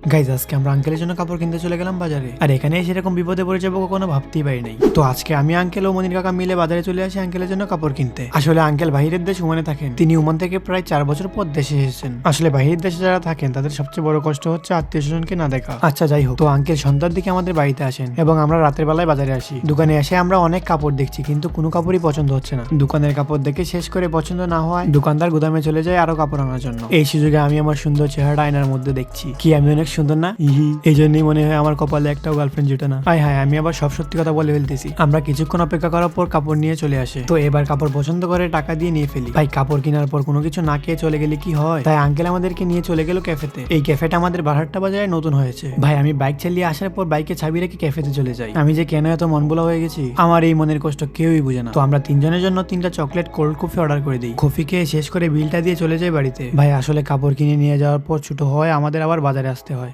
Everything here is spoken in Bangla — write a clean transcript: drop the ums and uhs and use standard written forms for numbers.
গাইজ আজকে আমরা আঙ্কেলের জন্য কাপড় কিনতে চলে গেলাম বাজারে, আর এখানে সেরকম বিপদে পড়ে যাবো কখনো ভাবতেই পারি নাই। তো আজকে আমি আঙ্কেল ও মনির কাকা মিলে বাজারে চলে আসি আঙ্কেলের জন্য কাপড় কিনতে। আসলে আঙ্কেল বাহিরের দেশ ওমানে থাকেন, তিনি ওমান থেকে প্রায় 4 বছর পর দেশে এসেছেন। আসলে বাহিরের দেশে যারা থাকেন তাদের সবচেয়ে বড় কষ্ট হচ্ছে আত্মীয় স্বজনকে না দেখা। আচ্ছা যাই হোক, তো আঙ্কেল সন্ধ্যার দিকে আমাদের বাড়িতে আসেন এবং আমরা রাতের বেলায় বাজারে আসি। দোকানে এসে আমরা অনেক কাপড় দেখছি, কিন্তু কোনো কাপড়ই পছন্দ হচ্ছে না। দোকানের কাপড় দেখে শেষ করে পছন্দ না হওয়ায় দোকানদার গুদামে চলে যায় আরো কাপড় আনার জন্য। এই সুযোগে আমি আমার সুন্দর চেহারাটা আয়নার মধ্যে দেখছি, কি আমি অনেক সুন্দর না? এই জন্যই মনে হয় আমার কপালে একটাও গার্লফ্রেন্ড জুটে না। হায় হায়, আমি আবার সব সত্যি কথা বলে ফেলতেছি। আমরা কিছুক্ষণ অপেক্ষা করার পর কাপড় নিয়ে চলে আসে। তো এবার কাপড় পছন্দ করে টাকা দিয়ে নিয়ে ফেলি। ভাই কাপড় কেনার পর কোনো কিছু না খেয়ে চলে গেলে কি হয়? তাই আঙ্কেল আমাদেরকে নিয়ে চলে গেল ক্যাফেতে। এই ক্যাফেটা আমাদের বারহাট্টা বাজারে নতুন হয়েছে। ভাই আমি বাইক চালিয়ে আসার পর বাইকে চাবি রেখে ক্যাফেতে চলে যাই। আমি যে কেন এত মন ভোলা হয়ে গেছি, আমার এই মনের কষ্ট কেউই বুঝে না। তো আমরা তিনজনের জন্য 3টা চকলেট কোল্ড কফি অর্ডার করে দিই। কফি খেয়ে শেষ করে বিলটা দিয়ে চলে যাই বাড়িতে। ভাই আসলে কাপড় কিনে নিয়ে যাওয়ার পর ছোট হয় আমাদের আবার বাজারে আসতে হয়।